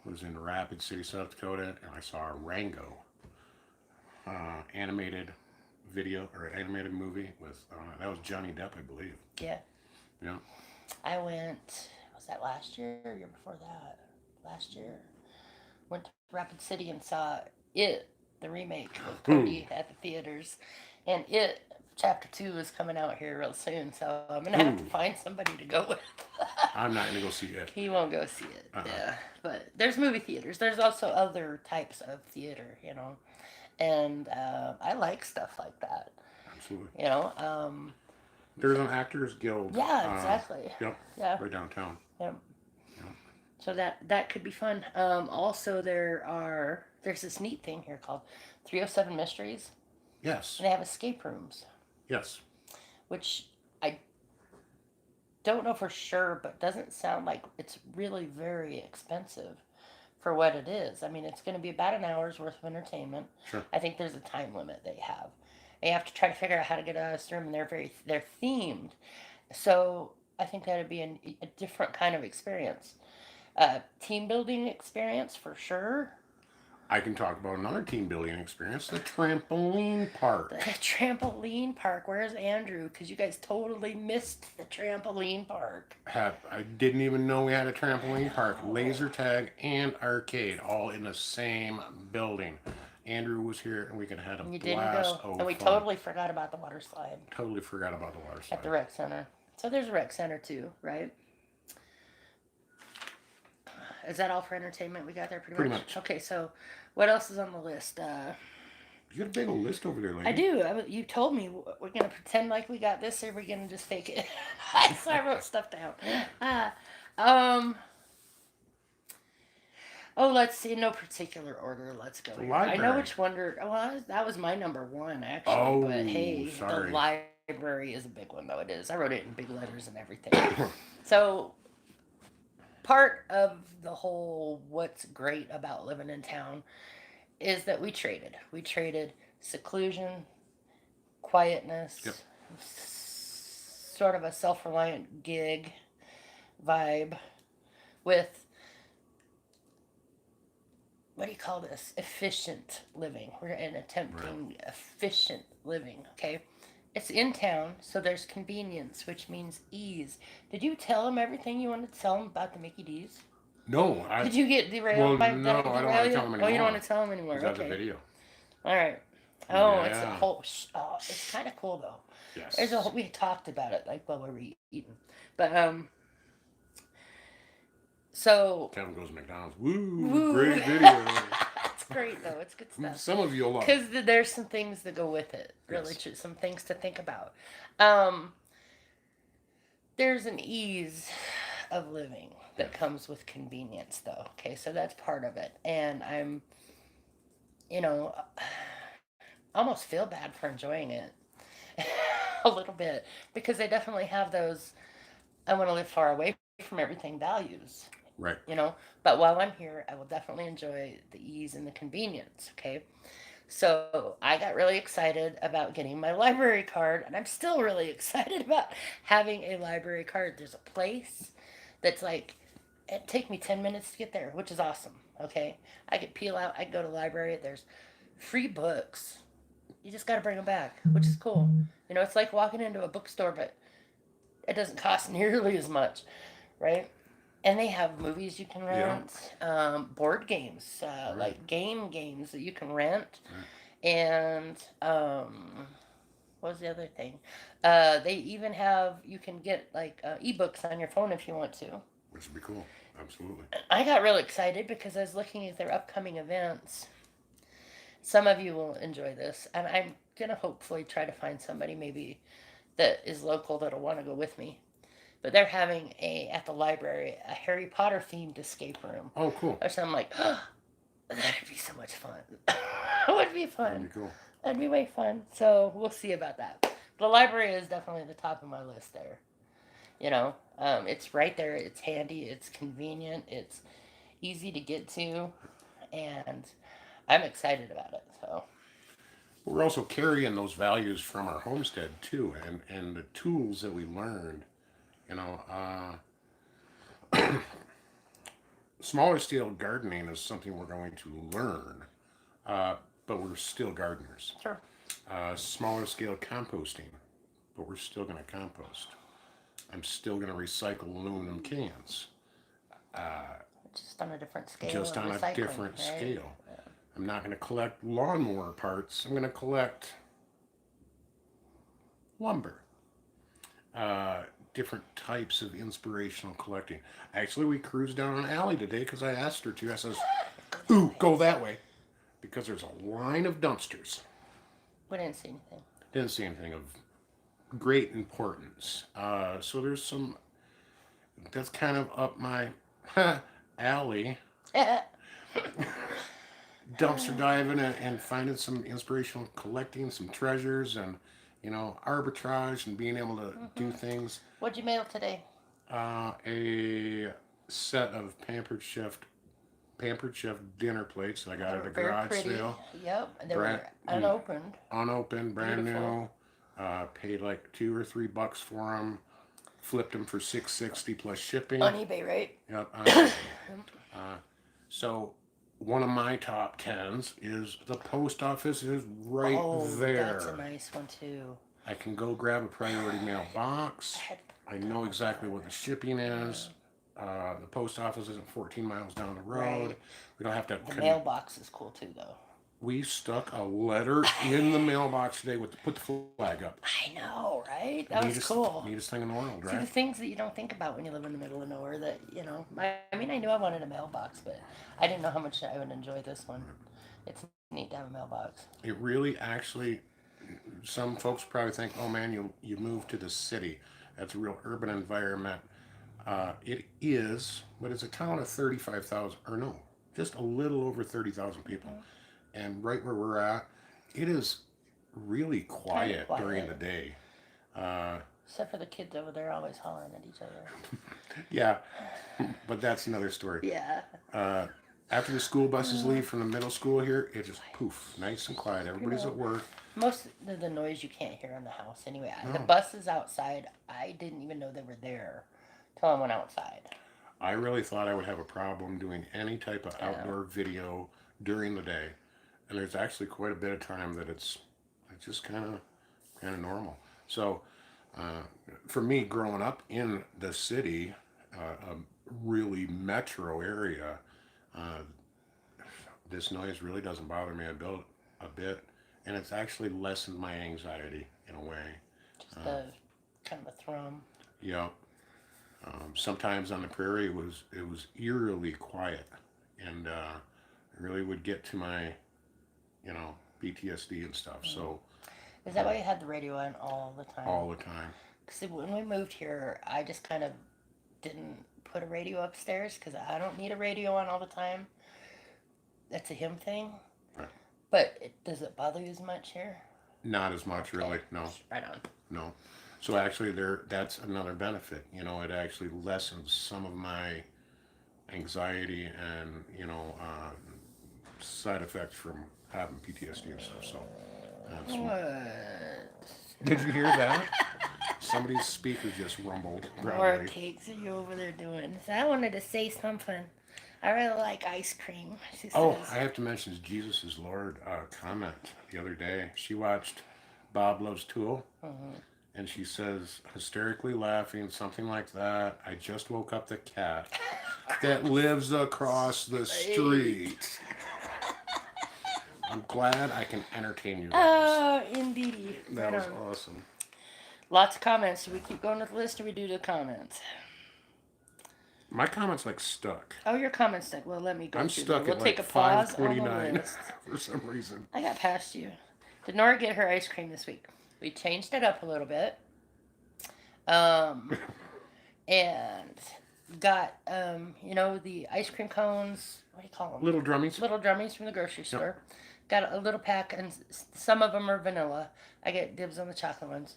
was in Rapid City, South Dakota, and I saw Rango, animated video or animated movie with that was Johnny Depp, I believe. Yeah. Yeah. I went, was that last year or year before that? Last year. Went to Rapid City and saw It, the remake with Cody at the theaters. And It, Chapter 2 is coming out here real soon, so I'm going to have to find somebody to go with. I'm not gonna go see it. He won't go see it. Yeah. But there's movie theaters. There's also other types of theater, you know. And I like stuff like that. Absolutely. You know. There's an Actors Guild. Yeah, exactly. Yep. Yeah. Right downtown. Yep. So that could be fun. Also, there's this neat thing here called 307 Mysteries, Yes. and they have escape rooms, Yes. which I don't know for sure, but doesn't sound like it's really very expensive for what it is. I mean, it's going to be about an hour's worth of entertainment. Sure. I think there's a time limit they have. You have to try to figure out how to get out of this room, and they're themed, so I think that'd be a different kind of experience. Team building experience for sure. I can talk about another team building experience, the trampoline park. The trampoline park. Where's Andrew? Because you guys totally missed the trampoline park. I didn't even know we had a trampoline park, laser tag, and arcade all in the same building. Andrew was here, and we could have had a You didn't blast. go, and we totally forgot about the water slide Totally forgot about the water slide. at the rec center. So there's a rec center too, right? Is that all for entertainment we got there pretty much? Okay, so what else is on the list? You got a big old list over there, lady. I do. You told me we're going to pretend like we got this or we're going to just fake it. So I wrote stuff down. Oh, let's see. In no particular order. Let's go. Here. I know which one. Well, that was my number 1, actually. Oh, but hey, sorry. The library is a big one, though it is. I wrote it in big letters and everything. So part of the whole what's great about living in town is that we traded. We traded seclusion, Yep. quietness, sort of a self-reliant gig vibe with, what do you call this? Efficient living. We're in Right. attempting efficient living, okay? It's in town, so there's convenience, which means ease. Did you tell them everything you wanted to tell them about the Mickey D's? No, Did you get well, derailed by? Did no, I I don't want derail to you? tell them Oh, you don't anymore want to tell them anymore. because that's a Okay. video. All right. Oh, it's a Yeah. whole. It's kind of cool though. There's a Yes. whole, we talked about it like while we were eating, but so Kevin goes to McDonald's. Woo, woo. great video. It's great though. It's good stuff. Some of you'll love it. Because there's some things that go with it. Really, Yes. some things to think about. Um, there's an ease of living that Yes. comes with convenience, though. Okay, so that's part of it, and I'm, you know, almost feel bad for enjoying it a little bit because they definitely have those. I want to live far away from everything values, Right. But while I'm here, I will definitely enjoy the ease and the convenience. Okay, so I got really excited about getting my library card, and I'm still really excited about having a library card. There's a place that's like, it take me 10 minutes to get there, which is awesome. Okay, I could peel out, I could go to the library. There's free books. You just got to bring them back, which is cool. It's like walking into a bookstore, but it doesn't cost nearly as much, right? And they have movies you can Yeah. rent, board games, Right. like games that you can rent, Right. and what was the other thing? They even have, you can get like ebooks on your phone if you want to. Which would be cool. Absolutely. I got real excited because I was looking at their upcoming events. Some of you will enjoy this, and I'm gonna hopefully try to find somebody maybe that is local that'll want to go with me. But they're having at the library a Harry Potter themed escape room Oh, cool. or something. Like, oh, that'd be so much fun. It would be That'd be fun. cool. That'd be way fun. So we'll see about that. The library is definitely the top of my list there. It's right there. It's handy. It's convenient. It's easy to get to, and I'm excited about it. So We're also carrying those values from our homestead too, and the tools that we learned. You know, smaller scale gardening is something we're going to learn, but we're still gardeners. sure, Smaller scale composting, but we're still going to compost. I'm still going to recycle aluminum cans, just on a different scale just of on a recycling, different right? scale. I'm not going to collect lawnmower parts. I'm going to collect lumber. Uh, Different types of inspirational collecting. Actually, we cruised down an alley today because I asked her to. I says, "Ooh, go that way," because there's a line of dumpsters. We didn't see anything. Didn't see anything of great importance. So there's some that's kind of up my alley. Dumpster diving and finding some inspirational collecting, some treasures, and arbitrage and being able to do things. What'd you mail today? A set of Pampered Chef dinner plates that I got They at were a very garage pretty. sale. Yep, they Brand, were unopened. unopened, brand Beautiful. new. Paid like $2 or $3 for them. Flipped them for $6.60 plus shipping. On eBay, right? Yep. So one of my top tens is the post office is right Oh, there. that's a nice one too. I can go grab a priority mail box. Had I know exactly what the shipping is. The post office isn't 14 miles down the road. Right. We don't have to. The mailbox is cool too, though. We stuck a letter in the mailbox today with put the flag up. I know, right? That was Neatest, cool. neatest thing in the world, See, the right? things that you don't think about when you live in the middle of nowhere that, I mean, I knew I wanted a mailbox, but I didn't know how much I would enjoy this one. It's neat to have a mailbox. It really actually. Some folks probably think, "Oh man, you moved to the city. That's a real urban environment." It is, but it's a town of 35,000, or no, just a little over 30,000 people. And right where we're at, it is really quiet quiet. during the day. Uh, Except for the kids over there always hollering at each other. yeah, but that's another story. Yeah. After the school buses leave from the middle school here, it just poof, nice and quiet. You Everybody's know, at work. most of the noise you can't hear in the house anyway. The No, buses outside, I didn't even know they were there till I went outside. I really thought I would have a problem doing any type of Yeah. outdoor video during the day, and there's actually quite a bit of time that it's just kind of normal. So uh, for me, growing up in the city, a really metro area, uh, this noise really doesn't bother me a bit, and it's actually lessened my anxiety in a way. Just a kind of a thrum. Yeah. Sometimes on the prairie it was eerily quiet, and it really would get to my PTSD and stuff. So Is that why you had the radio on all the time? all the time. Because when we moved here, I just kind of didn't put a radio upstairs because I don't need a radio on all the time. That's a him thing. Right. But does it bother you as much here? Not as much, Okay. really. No, Right on. no. So actually, that's another benefit. It actually lessens some of my anxiety and side effects from having PTSD and stuff. So that's What? Did you hear that? Somebody's speaker just rumbled More loudly. cakes are you over there doing? So I wanted to say something. I really like ice cream. She Oh, says, I have to mention Jesus is Lord comment the other day. She watched Bob Loves Tool, and she says, hysterically laughing, something like that. I just woke up the cat that lives across the street. I'm glad I can entertain you guys. oh, indeed. That Right was on. awesome. Lots of comments. Do we keep going with the list or we do the comments? My comment's like stuck. Oh, your comments stuck. Well, let me go I'm through stuck them. We'll at take like a pause on the 529 list. for some reason. I got past you. Did Nora get her ice cream this week? We changed it up a little bit. And got, the ice cream cones. What do you call them? Little drummies. Little drummies from the grocery store. Got a little pack, and some of them are vanilla. I get dibs on the chocolate ones.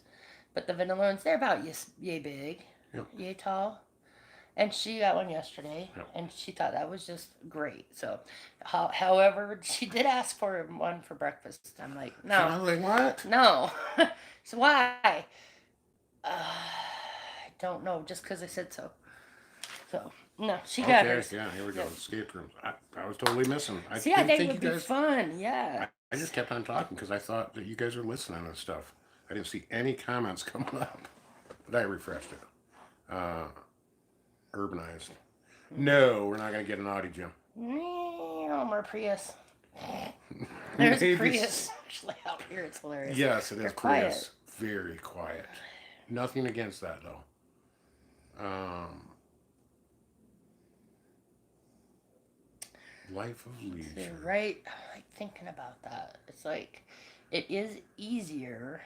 But the vanilla ones, they're about yay big, Yep. yay tall. And she got one yesterday, Yep. and she thought that was just great. So, however, she did ask for one for breakfast. I'm like, And I no, was like, what? no. So why? I don't know, just because I said so. So, no, she got Okay, hers. yeah, here we go. Yeah. Escape rooms. I was totally missing. I See, I didn't think it think would you be guys. fun. Yeah. I just kept on talking because I thought that you guys were listening and stuff. I didn't see any comments coming up, but I refreshed it. Urbanized. No, we're not gonna get an Audi, Jim. No more Prius. There's a Maybe Prius actually out here. It's hilarious. Yes, it They're is quiet. Prius. Very quiet. Nothing against that though. Life of So, leisure. right, like thinking about that. It's like it is easier,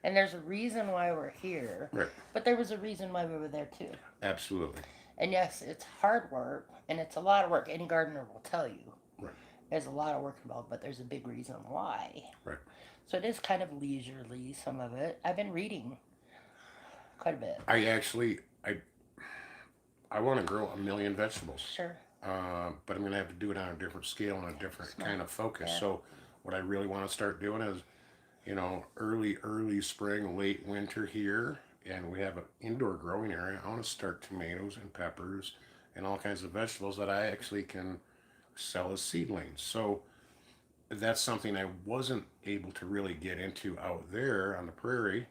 and there's a reason why we're here. Right. But there was a reason why we were there too. Absolutely. And yes, it's hard work, and it's a lot of work. Any gardener will tell you. Right. There's a lot of work involved, but there's a big reason why. Right. So it is kind of leisurely, some of it. I've been reading quite a bit. I want to grow 1,000,000 vegetables. Sure. But I'm going to have to do it on a different scale and a different kind of focus. Yeah. So what I really want to start doing is, early spring, late winter here, and we have an indoor growing area. I want to start tomatoes and peppers and all kinds of vegetables that I actually can sell as seedlings. So that's something I wasn't able to really get into out there on the prairie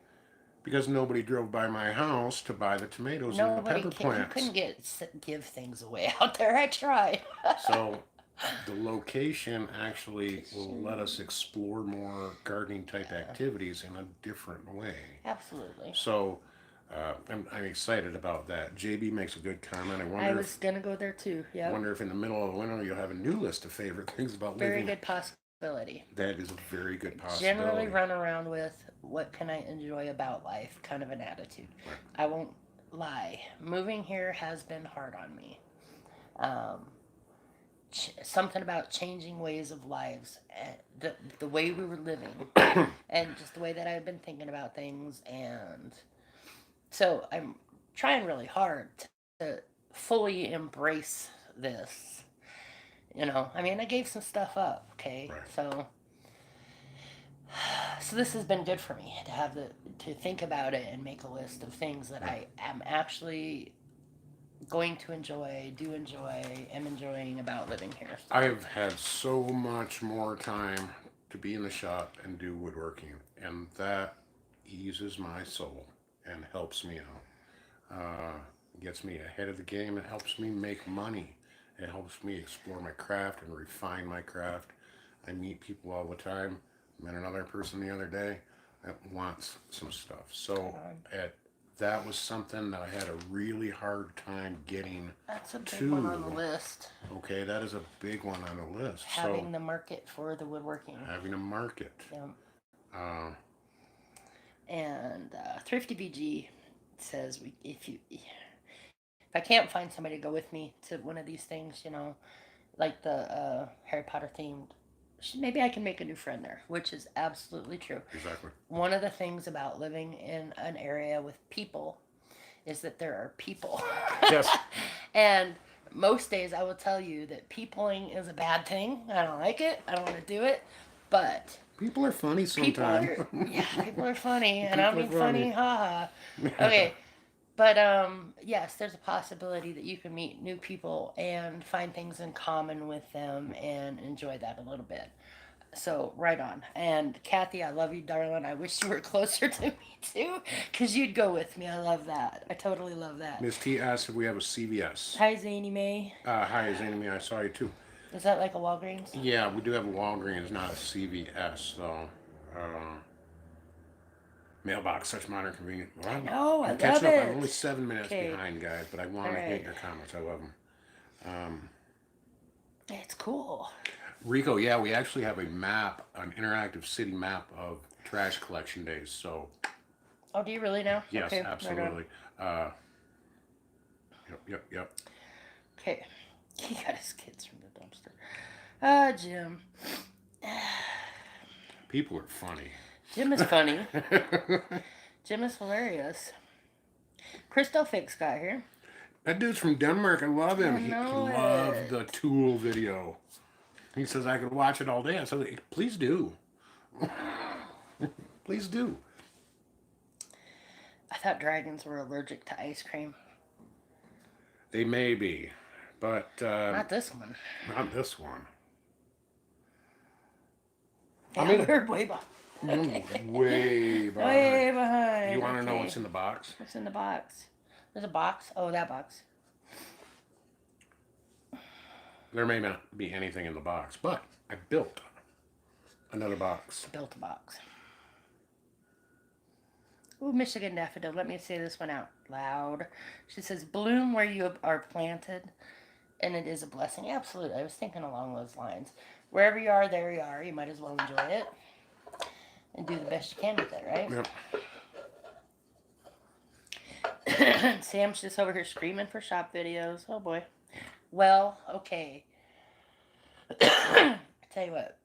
because nobody drove by my house to buy the tomatoes and the Nobody pepper can. You plants. couldn't give things away out there. I tried. So the location actually will let us explore more gardening type activities in a different way. Absolutely. So I'm excited about that. JB makes a good comment. I I wonder was gonna go there too. Yeah. wonder if in the middle of the winter you'll have a new list of favorite things about Very living. good possibility. That is a very good possibility. Generally run around with what can I enjoy about life kind of an attitude. Right. I won't lie. Moving here has been hard on me. Something about changing ways of lives, the way we were living, and just the way that I've been thinking about things, and so I'm trying really hard to fully embrace this. You know, I mean, I gave some stuff up. Okay, Right. so this has been good for me to have to think about it and make a list of things that Right. I am actually going to enjoy, do enjoy, am enjoying about living here. So, I've had so much more time to be in the shop and do woodworking, and that eases my soul and helps me out. Gets me ahead of the game. It helps me make money. It helps me explore my craft and refine my craft. I meet people all the time. Met another person the other day that wants some stuff. So at, that was something that I had a really hard time getting that's a big one on the to. list. Okay, that is a big one on the list. Having So the market for the woodworking. having a market. Yeah. Uh, And Thrifty BG says if I can't find somebody to go with me to one of these things, you know, like the Harry Potter themed, maybe I can make a new friend there, which is absolutely true. exactly. One of the things about living in an area with people is that there are people. Yes. And most days I will tell you that peopling is a bad thing. I don't like it. I don't want to do it. But People are funny people sometimes. are, yeah, people are funny, and I don't People mean are funny, funny. haha. Okay, but yes, there's a possibility that you can meet new people and find things in common with them and enjoy that a little bit. So right on. And Kathy, I love you, darling. I wish you were closer to me too, because you'd go with me. I love that. I totally love that. Miss T asked if we have a CVS. Hi, Zany May. Hi, Zanemy. I saw you too. Is that like a Walgreens? Yeah, we do have a Walgreens, not a CVS, though. Mailbox, such modern convenience. Well, I know. I I'm love catching up. I'm it. only 7 minutes Okay. behind, guys, but I want All to hit right. your comments. I love them. It's cool. Rico, yeah, we actually have a map, an interactive city map of trash collection days. So, Oh, do you really now? yes, Okay, right on. absolutely. Yep. Okay. He got his kids from the dumpster. Jim. People are funny. Jim is funny. Jim is hilarious. Crystal Fix got here. That dude's from Denmark. I love him. I He know loved it. the Tool video. He says I could watch it all day. I said, please do. Please do. I thought dragons were allergic to ice cream. They may be, but Not this one. not this one. Yeah, I mean, we're way behind. way behind. Way behind. You want to know Okay. what's in the box? What's in the box? There's a box. Oh, that box. There may not be anything in the box, but I built another box. Built a box. Ooh, Michigan daffodil. Let me say this one out loud. She says, bloom where you are planted, and it is a blessing. Absolutely. I was thinking along those lines. Wherever you are, there you are. You might as well enjoy it and do the best you can with it, right? Yep. Sam's just over here screaming for shop videos. Oh, boy. Well, okay. I tell you what.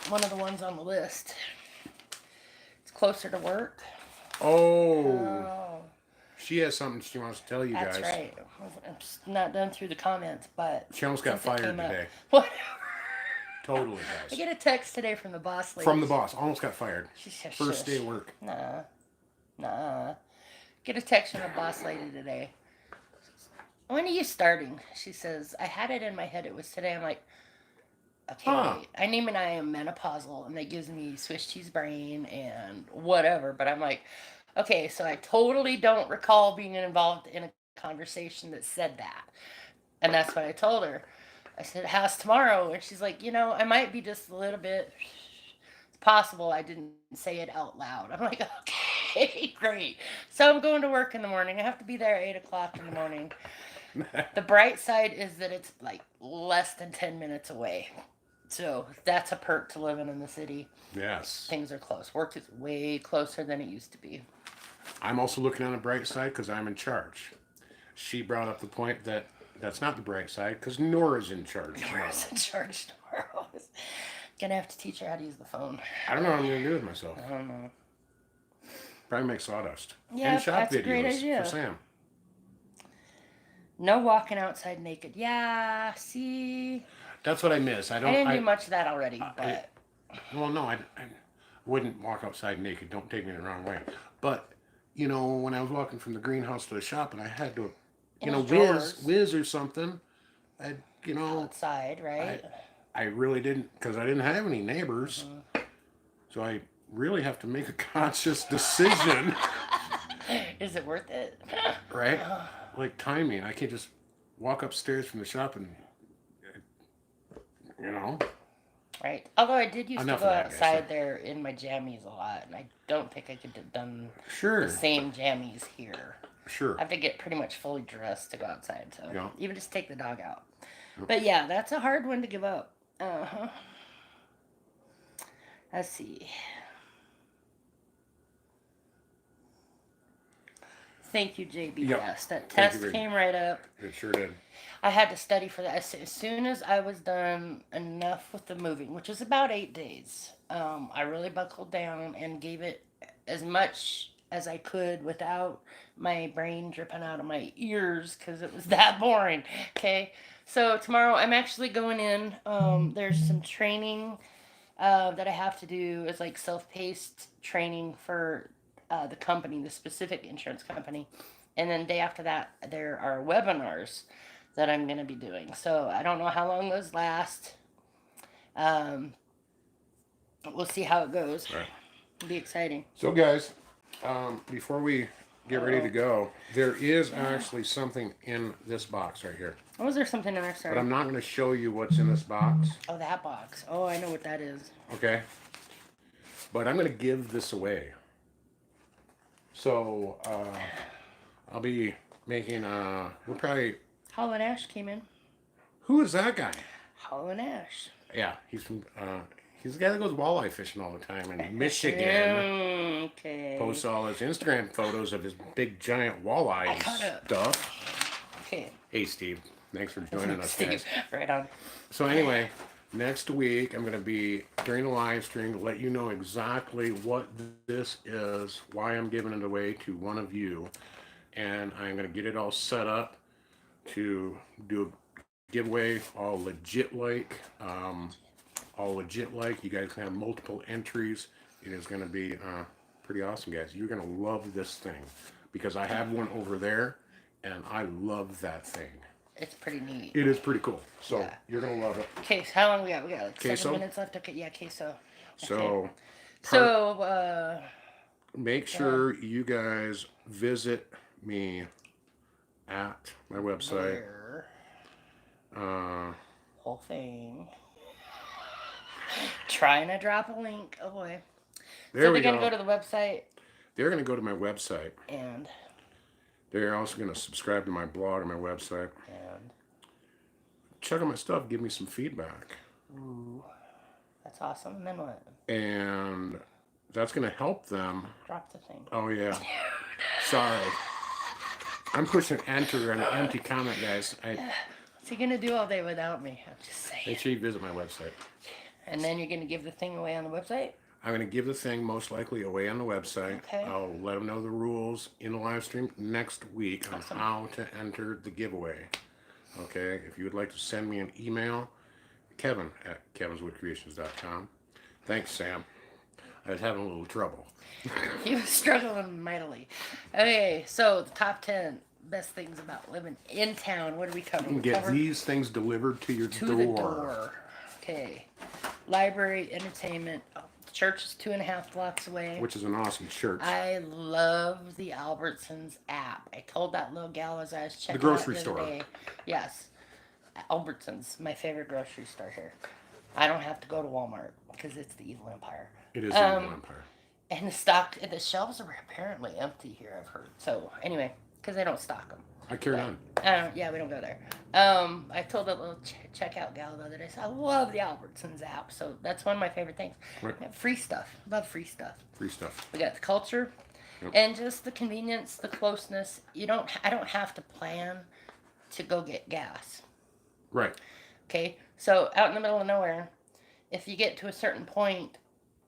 One of the ones on the list. It's closer to work. Oh, she has something she wants to tell you That's guys. right. I'm not done through the comments, but She almost got since it fired came up- today. Whatever. Totally I does. get a text today from the boss lady. From the boss. Almost got fired. She says, First day "Shush." of work. Nah. Get a text from the boss lady today. When are you starting? She says, I had it in my head it was today. I'm like, okay. Huh. I mean, I am menopausal, and that gives me Swiss cheese brain and whatever. But I'm like, okay, so I totally don't recall being involved in a conversation that said that. And that's what I told her. I said, how's tomorrow? And she's like, I might be just a little bit. It's possible I didn't say it out loud. I'm like, okay, great. So I'm going to work in the morning. I have to be there at 8 o'clock in the morning. The bright side is that it's like less than 10 minutes away. So that's a perk to living in the city. Yes. Things are close. Work is way closer than it used to be. I'm also looking on the bright side because I'm in charge. She brought up the point that that's not the bright side because Nora's in charge tomorrow. Nora's in charge tomorrow. Gonna have to teach her how to use the phone. I don't know what I'm going to do with myself. I don't know. Probably make sawdust. Yeah, and shop that's a videos great idea. for Sam. No walking outside naked. Yeah, see, That's what I miss. I didn't do much of that already, I but well, no, I wouldn't walk outside naked. Don't take me the wrong way. But, when I was walking from the greenhouse to the shop and I had to, in his whiz, drawers whiz or something, I, you know, outside, I, right? I really didn't, because I didn't have any neighbors. Hmm. So I really have to make a conscious decision, Is it worth it? right? Like timing. I can't just walk upstairs from the shop and, you know, Right. Although I did used to enough go of that, guys. outside there in my jammies a lot, and I don't think I could have done the Sure, same jammies here. sure. I have to get pretty much fully dressed to go outside, so Yeah. even just take the dog out. But yeah, that's a hard one to give up. Uh huh. Let's see. Thank you, JB. Yep. Yes, that Thank you test very came right up. It sure did. I had to study for that as soon as I was done enough with the moving, which was about 8 days. I really buckled down and gave it as much as I could without my brain dripping out of my ears because it was that boring. Okay, so tomorrow I'm actually going in. There's some training that I have to do. It's like self-paced training for the company, the specific insurance company, and then day after that there are webinars that I'm going to be doing. So I don't know how long those last. Um, we'll see how it goes. Right. It'll be exciting. So, guys, before we get ready to Uh-oh. go, there is actually something in this box right here. Oh, is there something in there? But Sorry. I'm not going to show you what's in this box, Oh, that box. Oh, I know what that is. okay? But I'm going to give this away. So, I'll be making, we'll probably, Hollow and Ash came in. who is that guy? Hollow and Ash. Yeah, he's the guy that goes walleye fishing all the time in Michigan. Okay. Posts all his Instagram photos of his big giant walleye stuff. Okay. Hey, Steve. Thanks for joining us, Steve, guys. right on. So anyway, next week I'm going to be during the live stream to let you know exactly what this is, why I'm giving it away to one of you, and I'm going to get it all set up to do a giveaway all legit like. You guys can have multiple entries. It is going to be pretty awesome, guys. You're going to love this thing because I have one over there, and I love that thing. It's pretty neat. It is pretty cool. So Yeah. you're going to love it. Okay, so how long we got? We got like Queso? 7 minutes left. Okay, yeah, queso. Okay. So So, make sure you guys visit me at my website. there. Uh, Whole thing. Trying to drop a link. Oh boy. there So we they're go. gonna go to the website They're going to go to my website. and They're also going to subscribe to my blog and my website. Check out my stuff. Give me some feedback. ooh, that's awesome. And then what? And that's going to help them. Drop the thing. Oh, yeah. Sorry. I'm pushing enter on an empty comment, guys. What's he gonna do all day without me? I'm just saying. Make sure you visit my website. And then you're gonna give the thing away on the website? I'm going to give the thing most likely away on the website. Okay. I'll let them know the rules in the live stream next week on how to enter the giveaway. Okay. If you would like to send me an email, Kevin at kevinswoodcreations.com. Thanks, Sam. I was having a little trouble. He was struggling mightily. Okay, so the top 10 best things about living in town. What do we cover? You can We get cover these things delivered to your to the door. Okay. Library, entertainment. Oh, church is 2.5 blocks away. Which is an awesome church. I love the Albertsons app. I told that little gal as I was checking grocery out the other store. day. Yes. Albertsons, my favorite grocery store here. I don't have to go to Walmart because it's the evil empire. It is the Evil Empire. And the shelves are apparently empty here, I've heard. So, anyway, because they don't stock them. I carry on. Yeah, we don't go there. I told that little checkout gal the other day, so I love the Albertsons app. So, that's one of my favorite things. Right. Free stuff. Love free stuff. Free stuff. We got the culture and just the convenience, the closeness. I don't have to plan to go get gas. Right. Okay? So, out in the middle of nowhere, if you get to a certain point,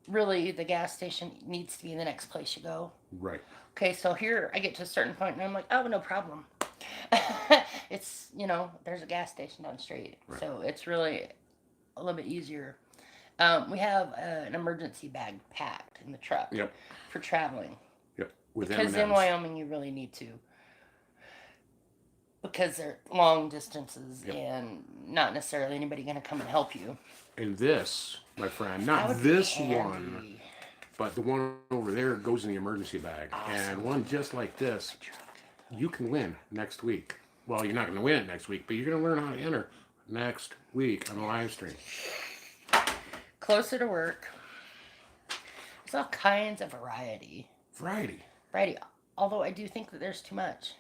really the gas station needs to be the next place you go. Right. Okay, so here I get to a certain point and I'm like, oh, no problem. It's, there's a gas station down the street. Right. So it's really a little bit easier. We have an emergency bag packed in the truck Yep. for traveling. Yep. With Because in M&Ms. Wyoming, you really need to. Because they're long distances Yep. and not necessarily anybody going to come and help you. And this, my friend, That not would be this handy. one, but the one over there goes in the emergency bag. Awesome. And one just like this, you can win next week. Well, you're not going to win it next week, but you're going to learn how to enter next week on the live stream. Closer to work. There's all kinds of variety. Variety. Although I do think that there's too much.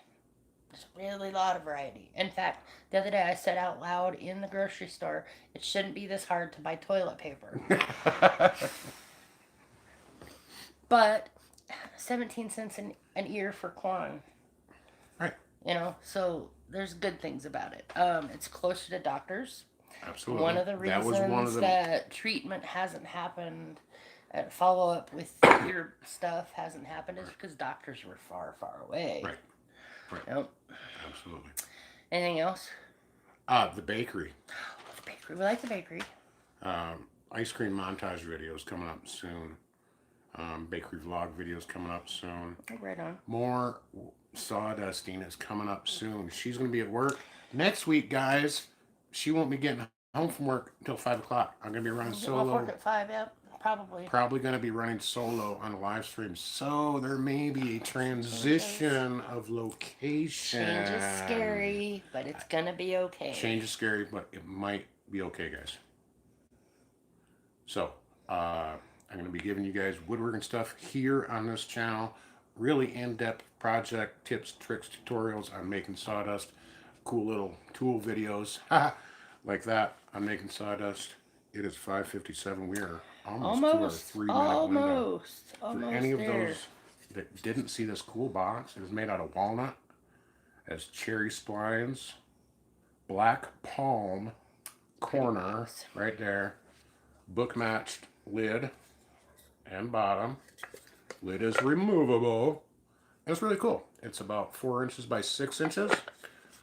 There's really a lot of variety. In fact, the other day I said out loud in the grocery store, it shouldn't be this hard to buy toilet paper. But 17 cents an ear for corn. Right. So there's good things about it. It's closer to doctors. Absolutely. One of the That reasons was one of the that treatment hasn't happened, follow up with your stuff hasn't happened, is because doctors were far, far away. Right. Right. Yep. Absolutely. Anything else? The bakery. The bakery. We like the bakery. Ice cream montage videos coming up soon. Bakery vlog videos coming up soon. Right on. More sawdusting is coming up soon. She's going to be at work next week, guys. She won't be getting home from work until 5 o'clock. I'm going to be running Off solo. work at 5, yep. Probably. Probably going to be running solo on the live stream. So there may be a transition of location. Change is scary, but it's going to be okay. Change is scary, but it might be okay, guys. So, I'm going to be giving you guys woodworking stuff here on this channel. Really in-depth project tips, tricks, tutorials on making sawdust. Cool little tool videos like that on making sawdust. It is 5:57. We are almost to our 3-minute window. For any of those that didn't see this cool box, it is made out of walnut. It has cherry splines, black palm corner right there, book matched lid and bottom. Lid is removable. It's really cool. It's about 4 inches by 6 inches.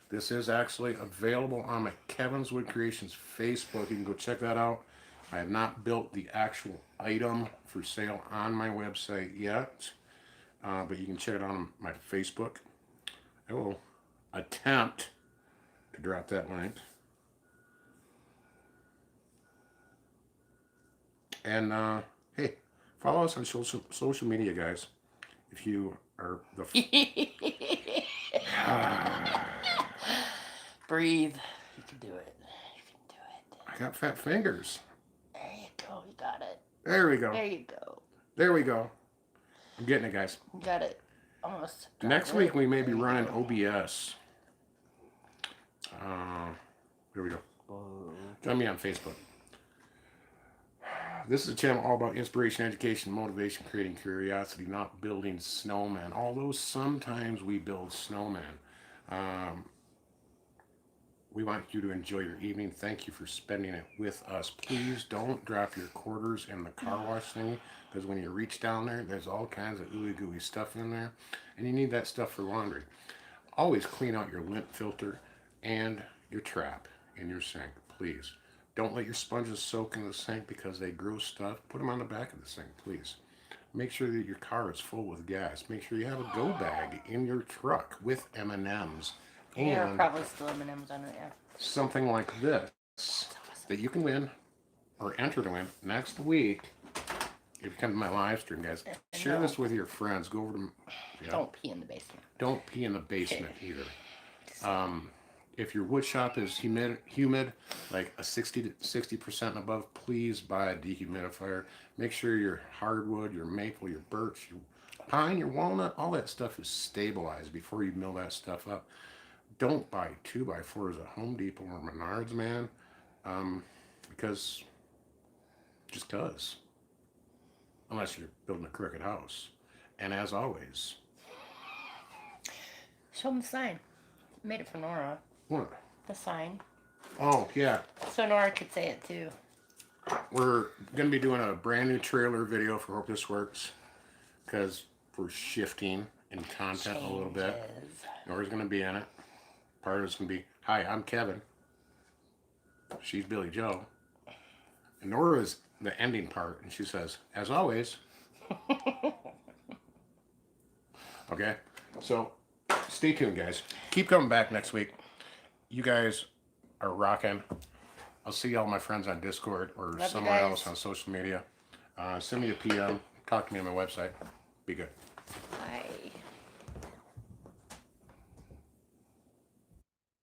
This is actually available on my Kevin's Wood Creations Facebook. You can go check that out. I have not built the actual item for sale on my website yet, but you can check it out on my Facebook. I will attempt to drop that link. And hey, follow us on social media, guys. If you are the Breathe. You can do it. You can do it. I got fat fingers. There you go. You got it. There we go. There you go. There we go. I'm getting it, guys. You got it. Almost. Next week we may be running OBS. There we go. Join me on Facebook. This is a channel all about inspiration, education, motivation, creating curiosity, not building snowmen. Although sometimes we build snowmen. We want you to enjoy your evening. Thank you for spending it with us. Please don't drop your quarters in the car wash thingy, because when you reach down there, there's all kinds of ooey gooey stuff in there, and you need that stuff for laundry. Always clean out your lint filter and your trap in your sink, please. Don't let your sponges soak in the sink because they grow stuff. Put them on the back of the sink, please. Make sure that your car is full with gas. Make sure you have a go bag in your truck with M&Ms. Yeah, And probably still M&M's on it, yeah. something like this that you can win or enter to win next week if you come to my live stream, guys. Share this with your friends. Go over to Don't pee in the basement. Don't pee in the basement either. If your wood shop is humid, like a 60% and above, please buy a dehumidifier. Make sure your hardwood, your maple, your birch, your pine, your walnut, all that stuff is stabilized before you mill that stuff up. Don't buy 2x4s at Home Depot or Menards, man, because just cause. Unless you're building a crooked house. And as always, show them the sign. Made it for Nora. what? The sign. Oh, yeah. So Nora could say it too. We're going to be doing a brand new trailer video for Hope This Works because we're shifting in content a little bit. Changes. Nora's going to be in it. part of it's gonna be, "Hi, I'm Kevin. She's Billy Joe." And Nora is the ending part, and she says, "As always." Okay, so stay tuned, guys. Keep coming back next week. You guys are rocking. I'll see all my friends on Discord or Love you somewhere guys. else on social media. Send me a PM. Talk to me on my website. Be good. Bye.